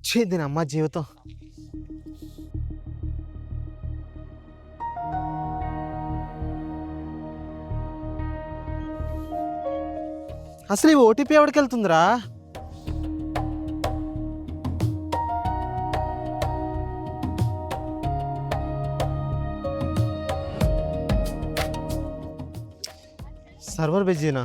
దీని అమ్మ జీవితం. అసలు ఈ ఓటీపీ ఎవరికి వెళ్తుందిరా? సర్వర్ బిజీనా?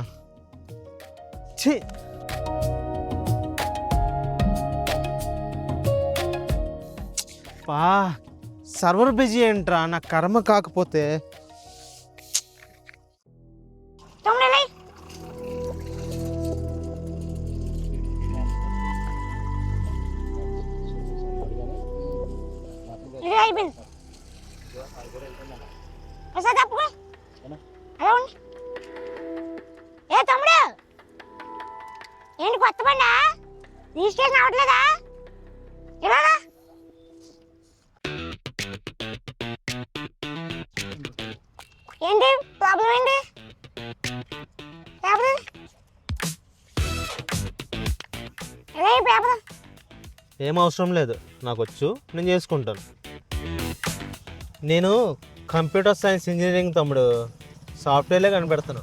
సర్వర్ బిజీ ఏంట్రా, నా కర్మ కాకపోతే. ఏ తమ్ముడు, ఏంటి కొత్త బండా? రిజిస్ట్రేషన్ అవ్వట్లేదా? ఇలాగా ఏంటి ప్రాబ్లం? ఏంటి పేపర్? పేపర్ ఏం అవసరం లేదు, నాకు వచ్చు, నేను చేసుకుంటాను. నేను కంప్యూటర్ సైన్స్ ఇంజనీరింగ్ తమ్ముడు, సాఫ్ట్వేర్లే కనిపెడతాను.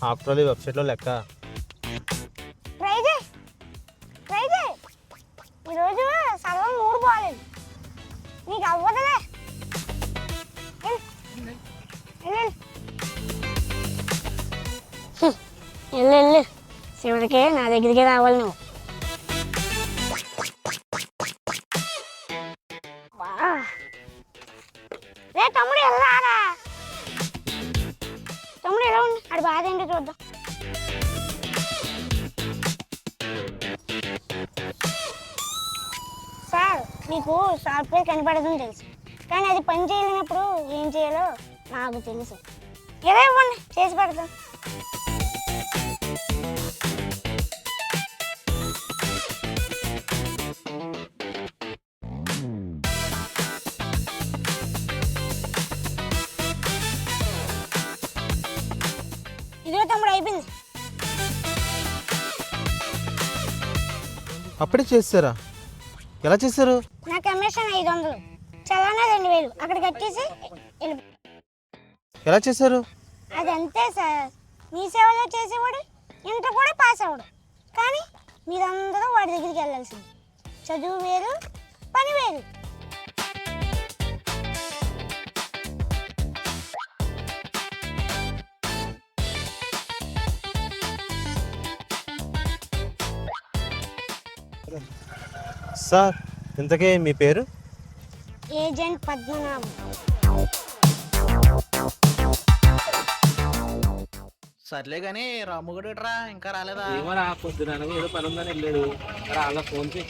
ఆఫ్టర్ ఆల్ ఈ వెబ్సైట్లో లెక్క. ట్రై చేయి, ట్రై చేయి. ఈరోజు సగం మూడు బాగాలేదు, నీకు అవ్వదులే. వెళ్ళు, శివుడికి నా దగ్గరికి రావాలి నువ్వు. రే తమ్ముడు, వెళ్ళారా? తమ్ముడు ఎలా ఉంది? అడి బాధ ఏంటో చూద్దాం. సార్, మీకు సాఫ్ట్వేర్ కనపడదని తెలుసు, కానీ అది పని చేయలేనప్పుడు ఏం చేయాలో నాకు తెలుసు. ఎలా ఇవ్వండి, చేసి పెడతాం. ఇదిగో తమ్ముడు, అయిపోయింది. అప్పుడే చేస్తారా? ఎలా చేశారు? నా కమిషన్ 500, చలానా 2000 అక్కడ కట్టేసి వెళ్ళి. ఎలా చేశారు? అది అంతే సార్, మీ సేవలో చేసేవాడు ఇంటర్ కూడా పాస్ అవ్వడు, కానీ మీరందరూ వాడి దగ్గరికి వెళ్ళాల్సింది. చదువు వేరు, పని వేరు. సార్, ఇంతకే మీ పేరు? ఏజెంట్ పద్మనాభం. సర్లే కానీ రాముగడు రా ఇంకా రాలేదా? ఏమరా, పొద్దున ఏదో పని ఉందని వెళ్ళాడు. అలా ఫోన్ చేయి.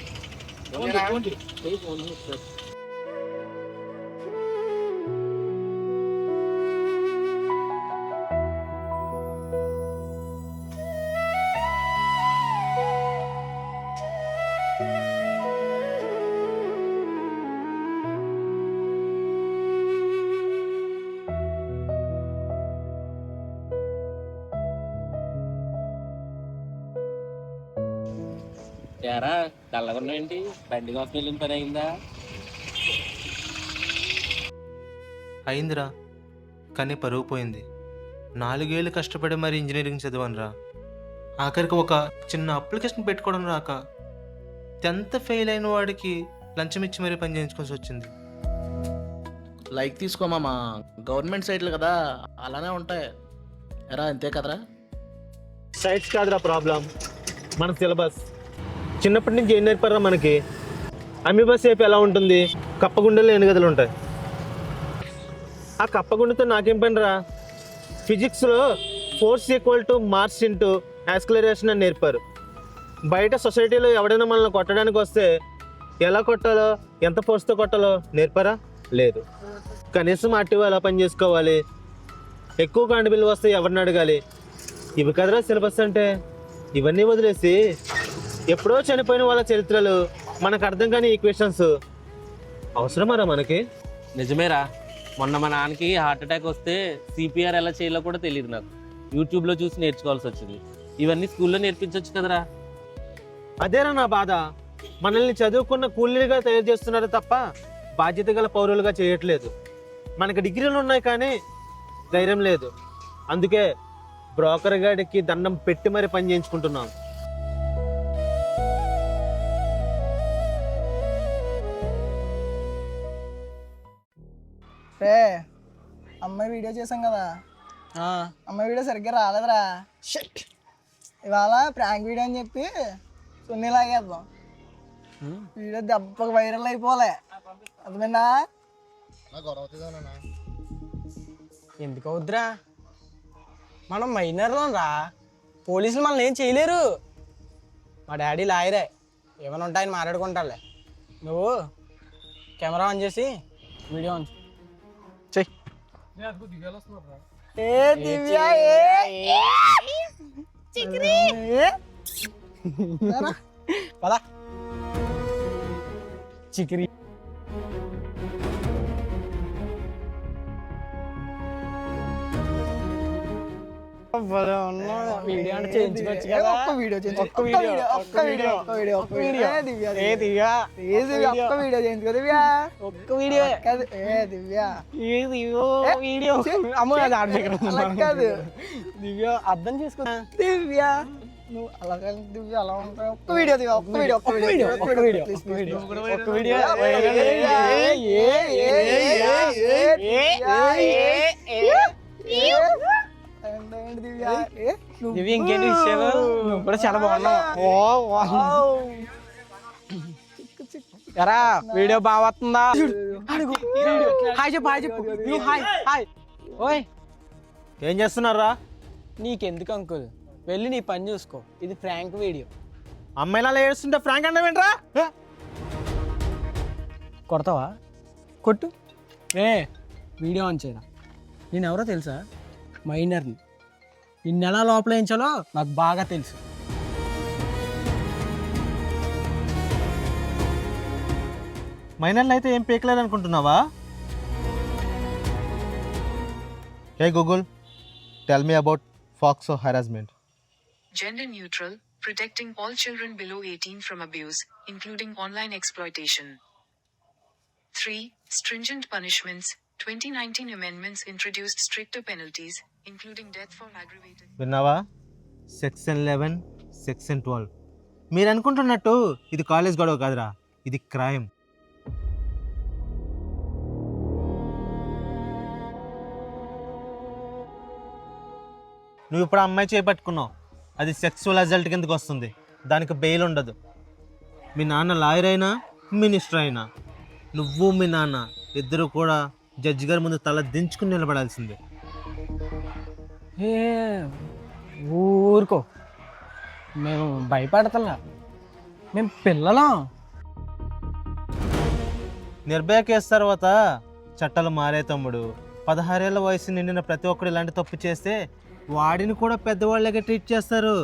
యారా చల్లగా ఏంటి? బండి కోసం వెళ్ళిన పని అయిందా? అయిందిరా, కానీ పరువు పోయింది. 4 ఏళ్ళు కష్టపడి మరి ఇంజనీరింగ్ చదివానురా. ఆఖరికి ఒక చిన్న అప్లికేషన్ పెట్టుకోవడం రాక 10th ఫెయిల్ అయిన వాడికి లంచం ఇచ్చి మరీ పని చేయించుకోవాల్సి వచ్చింది. లైక్ తీసుకోమా, గవర్నమెంట్ సైట్లు కదా, అలానే ఉంటాయి. ఎరా అంతే కదరా? సైట్స్ కాదురా ప్రాబ్లం, మన సిలబస్. చిన్నప్పటి నుంచి ఏం నేర్పారా మనకి? అమీబా షేప్ ఎలా ఉంటుంది, కప్పగుండెలో ఎన్ని గదులు ఉంటాయి. ఆ కప్పగుండెతో నాకేం పని రా? ఫిజిక్స్లో force equal to mass into acceleration అని నేర్పారు. బయట సొసైటీలో ఎవడైనా మనల్ని కొట్టడానికి వస్తే ఎలా కొట్టాలో, ఎంత ఫోర్స్తో కొట్టాలో నేర్పారా? లేదు. కనీసం ఆర్టీఓ ఎలా పని చేసుకోవాలి, ఎక్కువ కరెంట్ బిల్లు వస్తే ఎవరిని అడగాలి, ఇవి కదరా సిలబస్ అంటే. ఇవన్నీ వదిలేసి ఎప్పుడో చనిపోయిన వాళ్ళ చరిత్రలు, మనకు అర్థం కాని ఈక్వేషన్స్ అవసరమారా మనకి? నిజమేరా, మొన్న మా నాన్నకి హార్ట్ అటాక్ వస్తే సిపిఆర్ ఎలా చేయాలో కూడా తెలియదు నాకు. యూట్యూబ్లో చూసి నేర్చుకోవాల్సి వచ్చింది. ఇవన్నీ స్కూల్లో నేర్పించవచ్చు కదరా. అదేరా నా బాధ. మనల్ని చదువుకున్న కూలీలుగా తయారు చేస్తున్నారు తప్ప బాధ్యత గల పౌరులుగా చేయట్లేదు. మనకి డిగ్రీలు ఉన్నాయి కానీ ధైర్యం లేదు. అందుకే బ్రోకర్ గాడికి దండం పెట్టి మరి పని చేయించుకుంటున్నాం. రే అమ్మాయి వీడియో చేసాం కదా, అమ్మాయి వీడియో సరిగ్గా రాలేదురా. షిట్. ఇవాళ ప్రాంక్ వీడియో అని చెప్పి సున్నీ లాగేద్దాం. వీడియో దెబ్బకి వైరల్ అయిపోలే. అర్థమైందా? ఎందుకు అవుద్దురా, మనం మైనర్లో రా, పోలీసులు మనల్ని ఏం చేయలేరు. మా డాడీ లాయరే, ఏమైనా ఉంటాయని మాట్లాడుకుంటాలే. నువ్వు కెమెరా ఆన్ చేసి వీడియో ఆన్ చెయ్యి. ఏ దివ్య పదా చికిరి. వీడియో అంటే చేయించుకోవచ్చు కదా. ఒక్క వీడియో చేయించు. ఒక్క వీడియో ఒక్క వీడియో ఒక్క వీడియో ఒక్క వీడియో. ఏ దివ్య ఏ దివ్య ఏ దివ్య ఒక్క వీడియో చేయించుకో దివ్య. ఒక్క వీడియో కాదు ఏ దివ్య ఏ దివ్య వీడియో. అమ్మ అది ఆడ దగ్గర ఉంది. అలా కాదు దివ్య అర్థం చేసుకో. దివ్య నువ్వు అలా కాదు దివ్య అలా ఉంటావు. ఒక్క వీడియో దివ్య ఒక్క వీడియో ఒక్క వీడియో ఒక్క వీడియో ఒక్క వీడియో ఒక్క వీడియో. దివ్య ఇంకేంటి విషయాలు? నువ్వు కూడా చాలా బాగున్నావు. ఎరా వీడియో బాగా వస్తుందా? హాయ్ చెప్పు హాయ్ చెప్పు. నువ్వు హాయ్ హాయ్. ఓయ్ ఏం చేస్తున్నారా? నీకెందుకు అంకుల్, వెళ్ళి నీ పని చూసుకో. ఇది ఫ్రాంక్ వీడియో. అమ్మాయిలా ఏడుస్తుంటే ఫ్రాంక్ అంటే ఏంట్రా? కొడతావా? కొట్టు. వీడియో ఆన్ చేయరా. నేను ఎవరో తెలుసా? మైనర్ని. ఇన్ని ఎలా లోపల వేయించాలో నాకు బాగా తెలుసు. మైనర్లు అయితే ఏం పీకలేదు అనుకుంటున్నావా? Hey Google, tell me about POCSO harassment. Gender neutral, protecting all children below 18 from abuse, including online exploitation. 3. Stringent punishments. 2019 amendments introduced stricter penalties, including death for aggravated. విన్నావా? Section 11, section 12. మీరు అనుకుంటున్నట్టు ఇది కాలేజ్ గొడవ కాదురా, ఇది క్రైమ్. నువ్వు ఇప్పుడు అమ్మాయి చేపట్టుకున్నావు, అది సెక్సువల్ అజల్ట్ కిందకి వస్తుంది. దానికి బెయిల్ ఉండదు. మీ నాన్న లాయర్ అయినా మినిస్టర్ అయినా నువ్వు మీ నాన్న ఇద్దరు కూడా జడ్జి గారి ముందు తల దించుకుని నిలబడాల్సిందే. ఏ ఊరుకో, మేము భయపడతలా, మేము పిల్లలం. నిర్భయ కేసు తర్వాత చట్టాలు మారే తమ్ముడు. 16 ఏళ్ల వయసు నిండిన ప్రతి ఒక్కరు ఇలాంటి తప్పు చేస్తే వాడిని కూడా పెద్దవాళ్ళగా ట్రీట్ చేస్తారు.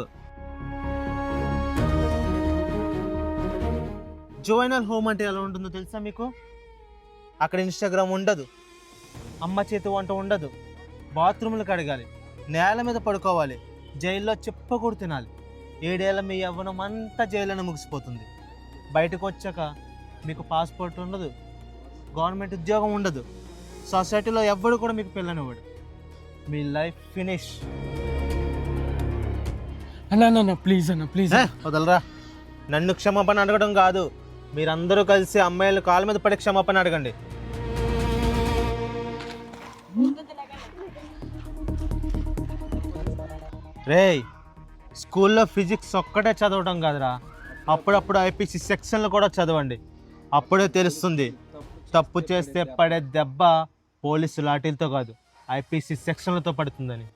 జువైనల్ హోమ్ అంటే ఎలా ఉంటుందో తెలుసా మీకు? అక్కడ ఇన్స్టాగ్రామ్ ఉండదు, అమ్మ చేతి వంట ఉండదు, బాత్రూములు కడగాలి, నేల మీద పడుకోవాలి, జైల్లో చెప్పకూడదు తినాలి. 7 ఏళ్ళ మీ యవ్వనం అంతా జైల్లోనే ముగిసిపోతుంది. బయటకు వచ్చాక మీకు పాస్పోర్ట్ ఉండదు, గవర్నమెంట్ ఉద్యోగం ఉండదు, సొసైటీలో ఎవ్వడు కూడా మీకు పిల్లనివ్వడు. మీ లైఫ్ ఫినిష్. అన్న ప్లీజ్ అన్న ప్లీజ్. వదలరా. నన్ను క్షమాపణ అడగడం కాదు, మీరందరూ కలిసి అమ్మాయిల కాళ్ళ మీద పడి క్షమాపణ అడగండి. రేయ్, స్కూల్లో ఫిజిక్స్ ఒక్కటే చదవడం కాదురా, అప్పుడప్పుడు ఐపీసీ సెక్షన్లు కూడా చదవండి. అప్పుడే తెలుస్తుంది తప్పు చేస్తే పడే దెబ్బ పోలీసు లాఠీలతో కాదు, ఐపీసీ సెక్షన్లతో పడుతుందని.